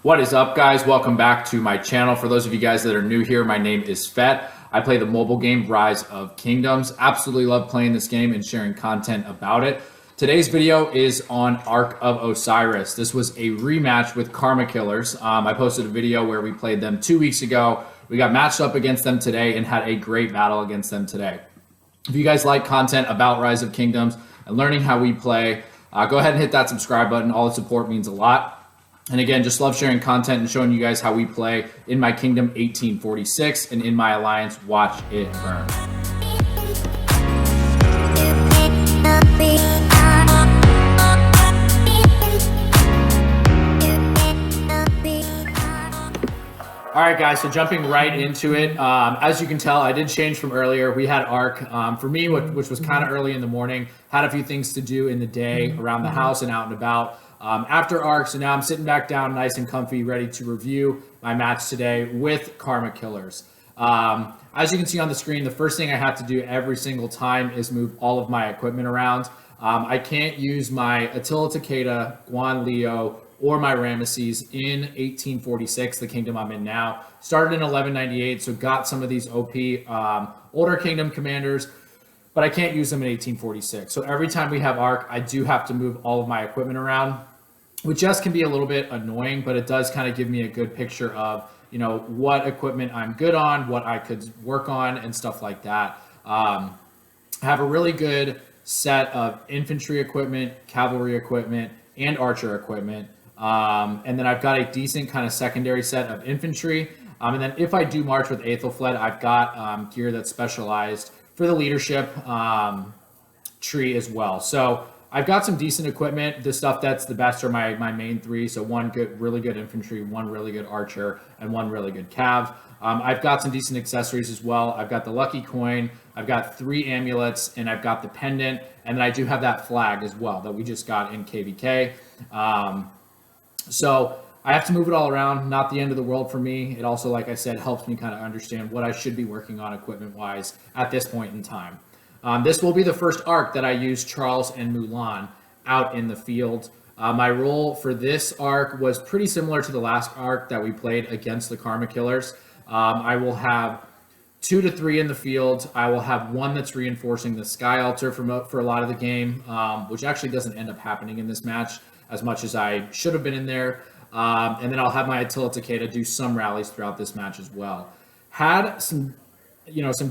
What is up, guys? Welcome back to my channel. For those of you guys that are new here, my name is Fet. I play the mobile game Rise of Kingdoms. Absolutely love playing this game and sharing content about it. Today's video is on ARK of Osiris. This was a rematch with Karma Killers. I posted a video where we played them 2 weeks ago. We got matched up against them today and had a great battle against them today. If you guys like content about Rise of Kingdoms and learning how we play, go ahead and hit that subscribe button. All the support means a lot. And again, just love sharing content and showing you guys how we play in my Kingdom 1846 and in my Alliance Watch It Burn. All right, guys, so jumping right into it. As you can tell, I did change from earlier. We had ARK. For me, which was kind of early in the morning, had a few things to do in the day around the house and out and about. After ARK, so now I'm sitting back down nice and comfy, ready to review my match today with Karma Killers. As you can see on the screen, the first thing I have to do every single time is move all of my equipment around. I can't use my Attila, Guan Leo, or my Rameses in 1846, the kingdom I'm in now. Started in 1198, so got some of these OP older kingdom commanders, but I can't use them in 1846. So every time we have ARK, I do have to move all of my equipment around, which just can be a little bit annoying, but it does kind of give me a good picture of, you know, what equipment I'm good on, what I could work on, and stuff like that. I have a really good set of infantry equipment, cavalry equipment, and archer equipment. And then I've got a decent kind of secondary set of infantry. And then if I do march with Aethelflaed, I've got gear that's specialized for the leadership tree as well. So I've got some decent equipment. The stuff that's the best are my main three. So one really good infantry, one really good archer, and one really good cav. I've got some decent accessories as well. I've got the lucky coin, I've got 3 amulets, and I've got the pendant. And then I do have that flag as well that we just got in KVK. So I have to move it all around. Not the end of the world for me. It also, like I said, helps me kind of understand what I should be working on equipment-wise at this point in time. This will be the first ARK that I use Charles and Mulan out in the field. My role for this ARK was pretty similar to the last ARK that we played against the Karma Killers. I will have 2 to 3 in the field. I will have 1 that's reinforcing the Sky Altar for a lot of the game, which actually doesn't end up happening in this match as much as I should have been in there. And then I'll have my Attila do some rallies throughout this match as well. Had some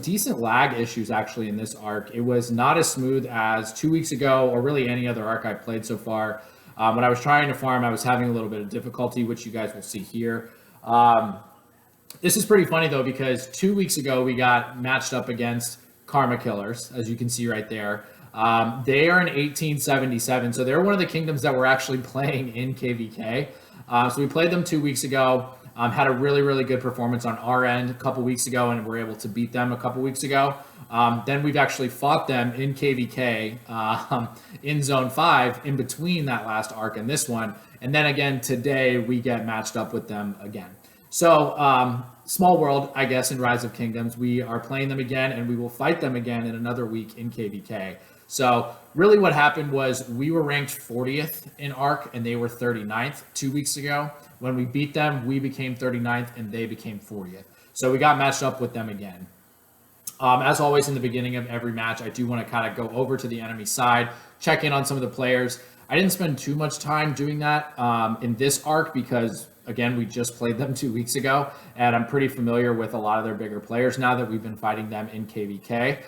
decent lag issues actually in this ARK. It was not as smooth as 2 weeks ago or really any other ARK I've played so far. When I was trying to farm, I was having a little bit of difficulty, which you guys will see here. This is pretty funny though, because 2 weeks ago we got matched up against Karma Killers, as you can see right there. They are in 1877, so they're one of the kingdoms that we're actually playing in KVK. So we played them 2 weeks ago, had a really good performance on our end a couple weeks ago, and were able to beat them a couple weeks ago. Then we've actually fought them in KVK in Zone 5 in between that last ARK and this one. And then again today we get matched up with them again. So small world, I guess, in Rise of Kingdoms. We are playing them again, and we will fight them again in another week in KVK. So really what happened was we were ranked 40th in ARK, and they were 39th 2 weeks ago. When we beat them, we became 39th, and they became 40th. So we got matched up with them again. As always, in the beginning of every match, I do want to kind of go over to the enemy side, check in on some of the players. I didn't spend too much time doing that in this ARK because, again, we just played them 2 weeks ago, and I'm pretty familiar with a lot of their bigger players now that we've been fighting them in KVK.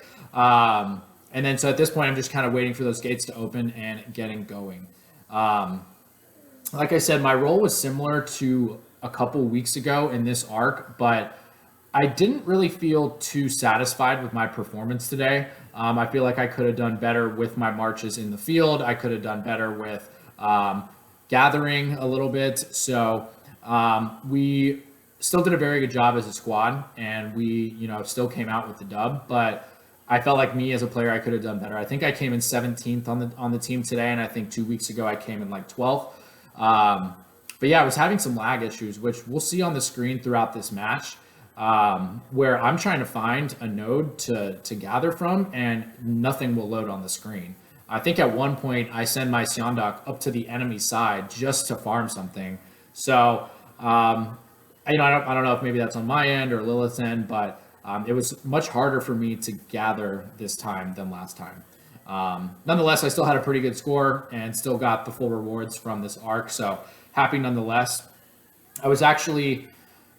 And then so at this point, I'm just kind of waiting for those gates to open and getting going. Like I said, my role was similar to a couple weeks ago in this ARK, but I didn't really feel too satisfied with my performance today. I feel like I could have done better with my marches in the field. I could have done better with gathering a little bit. So we still did a very good job as a squad, and we, still came out with the dub, but I felt like me as a player, I could have done better. I think I came in 17th on the team today, and I think 2 weeks ago I came in like 12th. But yeah, I was having some lag issues, which we'll see on the screen throughout this match, where I'm trying to find a node to gather from, and nothing will load on the screen. I think at one point I send my Seondak up to the enemy side just to farm something. So I don't know if maybe that's on my end or Lilith's end, but it was much harder for me to gather this time than last time. Nonetheless, I still had a pretty good score and still got the full rewards from this arc, so happy nonetheless. I was actually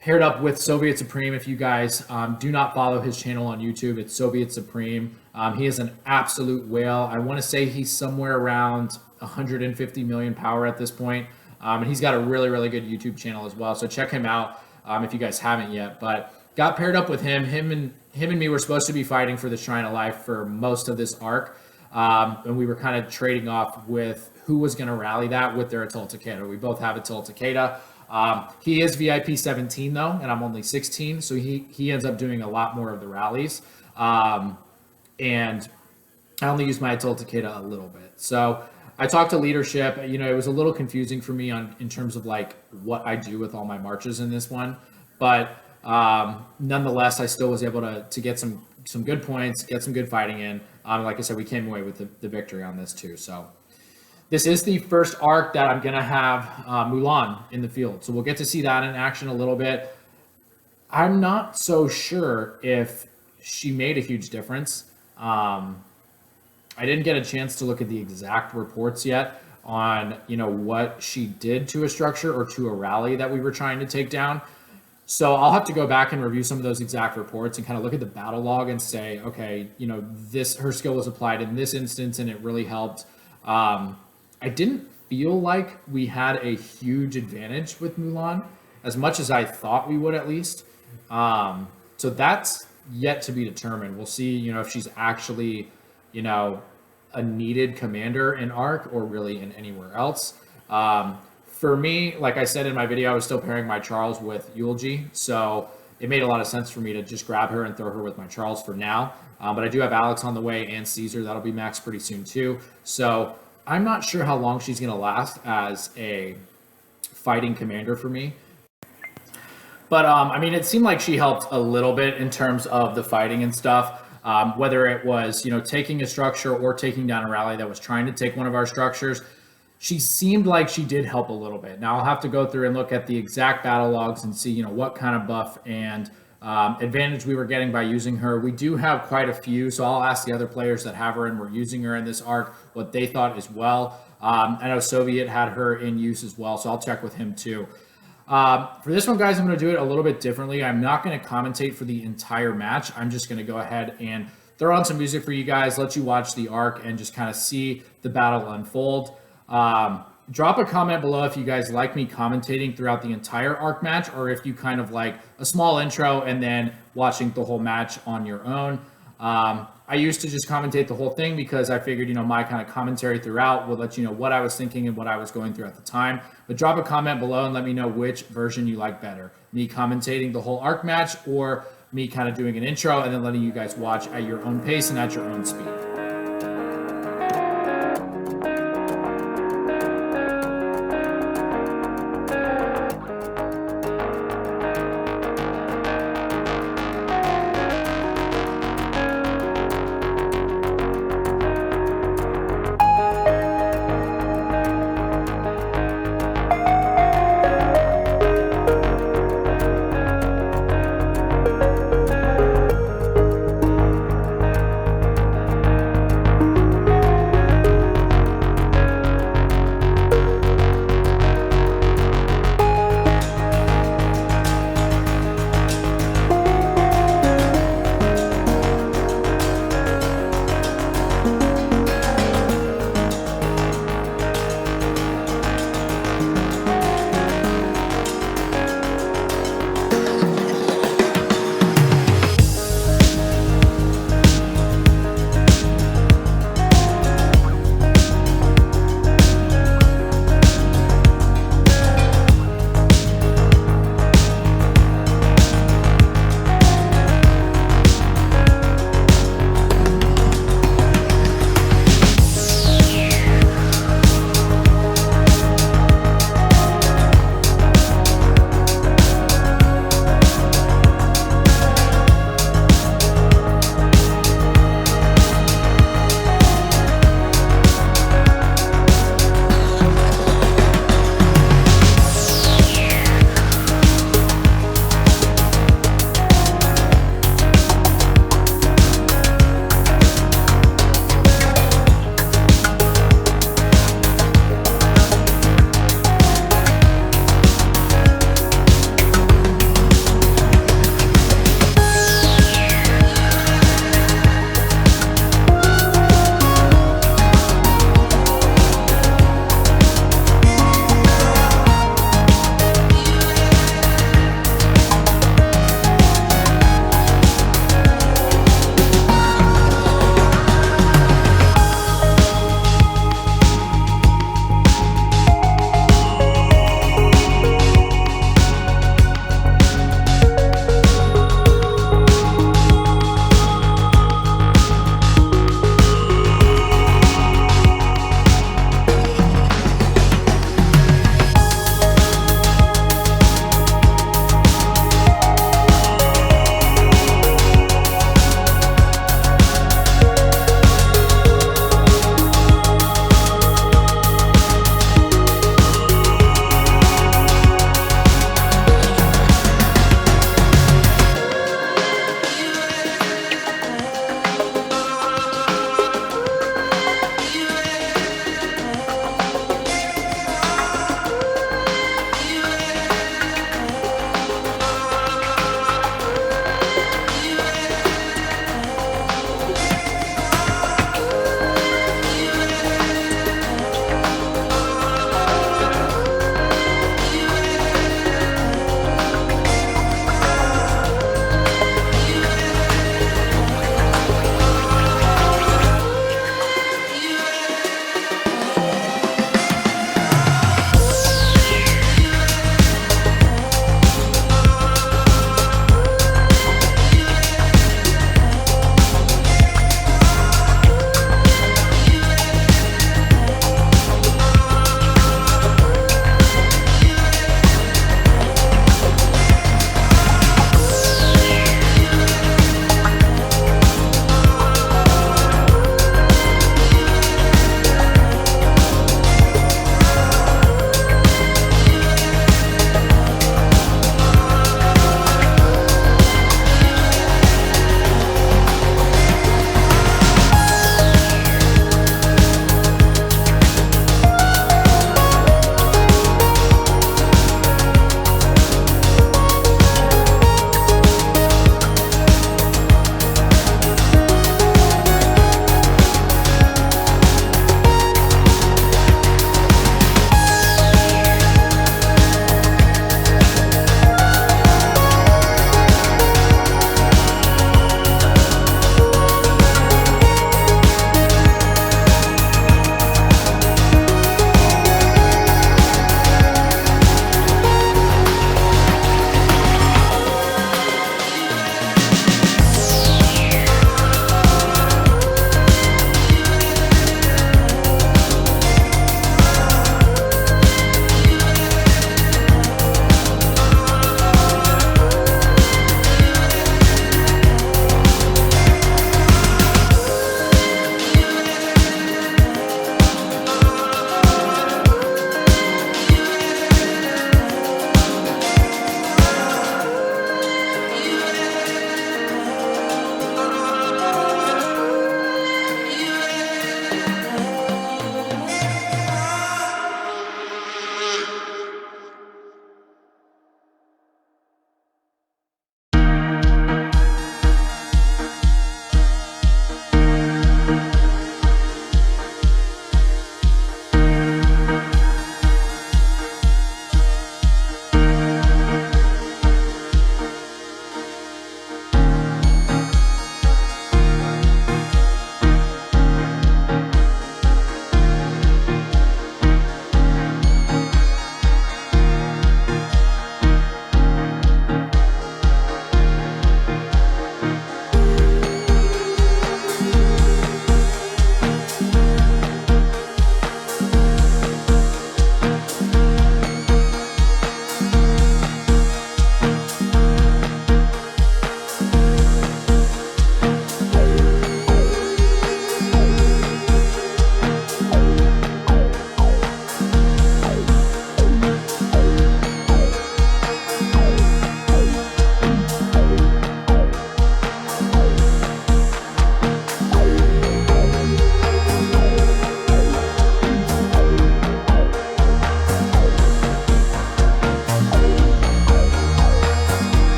paired up with Soviet Supreme. If you guys do not follow his channel on YouTube, it's Soviet Supreme. He is an absolute whale. I want to say he's somewhere around 150 million power at this point. And he's got a really, really good YouTube channel as well. So check him out if you guys haven't yet. But got paired up with him. Him and me were supposed to be fighting for the Shrine of Life for most of this arc. And we were kind of trading off with who was going to rally that with their Attila Takeda. We both have Attila Takeda. He is VIP 17 though, and I'm only 16. So he ends up doing a lot more of the rallies. And I only use my Attila Takeda a little bit. So I talked to leadership. You know, it was a little confusing for me in terms of like what I do with all my marches in this one, but nonetheless, I still was able to get some good points, get some good fighting in. Like I said, we came away with the victory on this too. So this is the first arc that I'm gonna have Mulan in the field. So we'll get to see that in action a little bit. I'm not so sure if she made a huge difference. I didn't get a chance to look at the exact reports yet on, you know, what she did to a structure or to a rally that we were trying to take down. So I'll have to go back and review some of those exact reports and kind of look at the battle log and say, okay, you know, her skill was applied in this instance and it really helped. I didn't feel like we had a huge advantage with Mulan as much as I thought we would at least. So that's yet to be determined. We'll see, you know, if she's actually, you know, a needed commander in ARC or really in anywhere else. For me, like I said in my video, I was still pairing my Charles with Eulogy, so it made a lot of sense for me to just grab her and throw her with my Charles for now. But I do have Alex on the way and Caesar. That'll be maxed pretty soon too. So I'm not sure how long she's going to last as a fighting commander for me. But I mean, it seemed like she helped a little bit in terms of the fighting and stuff. Whether it was, you know, taking a structure or taking down a rally that was trying to take one of our structures, she seemed like she did help a little bit. Now I'll have to go through and look at the exact battle logs and see, you know, what kind of buff and advantage we were getting by using her. We do have quite a few, so I'll ask the other players that have her and were using her in this arc what they thought as well. I know Soviet had her in use as well, so I'll check with him too. For this one, guys, I'm going to do it a little bit differently. I'm not going to commentate for the entire match. I'm just going to go ahead and throw on some music for you guys, let you watch the arc and just kind of see the battle unfold. Drop a comment below if you guys like me commentating throughout the entire arc match, or if you kind of like a small intro and then watching the whole match on your own. I used to just commentate the whole thing because I figured, you know, my kind of commentary throughout would let you know what I was thinking and what I was going through at the time. But drop a comment below and let me know which version you like better. Me commentating the whole arc match or me kind of doing an intro and then letting you guys watch at your own pace and at your own speed.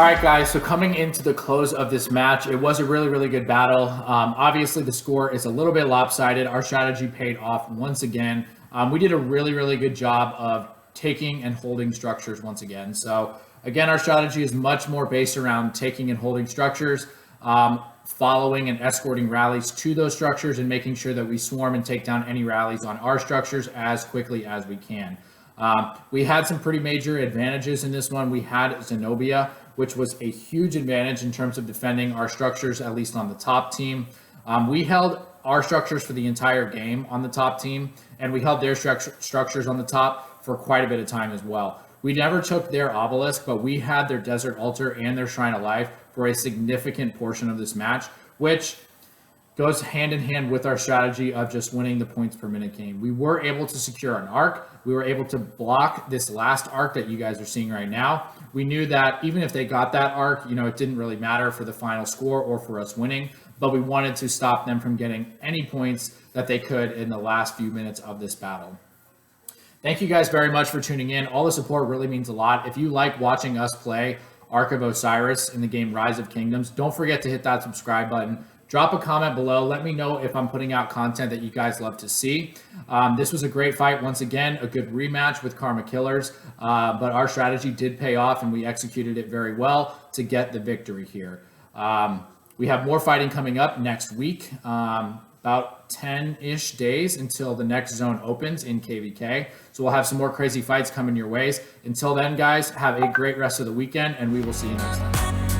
All right, guys, so coming into the close of this match, it was a really, really good battle. Obviously, the score is a little bit lopsided. Our strategy paid off once again. We did a really, really good job of taking and holding structures once again. So again, our strategy is much more based around taking and holding structures, following and escorting rallies to those structures, and making sure that we swarm and take down any rallies on our structures as quickly as we can. We had some pretty major advantages in this one. We had Zenobia, which was a huge advantage in terms of defending our structures, at least on the top team. We held our structures for the entire game on the top team, and we held their structures on the top for quite a bit of time as well. We never took their obelisk, but we had their desert altar and their shrine of life for a significant portion of this match, which goes hand in hand with our strategy of just winning the points per minute game. We were able to secure an arc. We were able to block this last arc that you guys are seeing right now. We knew that even if they got that arc, it didn't really matter for the final score or for us winning, but we wanted to stop them from getting any points that they could in the last few minutes of this battle. Thank you guys very much for tuning in. All the support really means a lot. If you like watching us play Ark of Osiris in the game Rise of Kingdoms, don't forget to hit that subscribe button. Drop a comment below. Let me know if I'm putting out content that you guys love to see. This was a great fight. Once again, a good rematch with Karma Killers, but our strategy did pay off and we executed it very well to get the victory here. We have more fighting coming up next week, about 10-ish days until the next zone opens in KVK. So we'll have some more crazy fights coming your ways. Until then, guys, have a great rest of the weekend, and we will see you next time.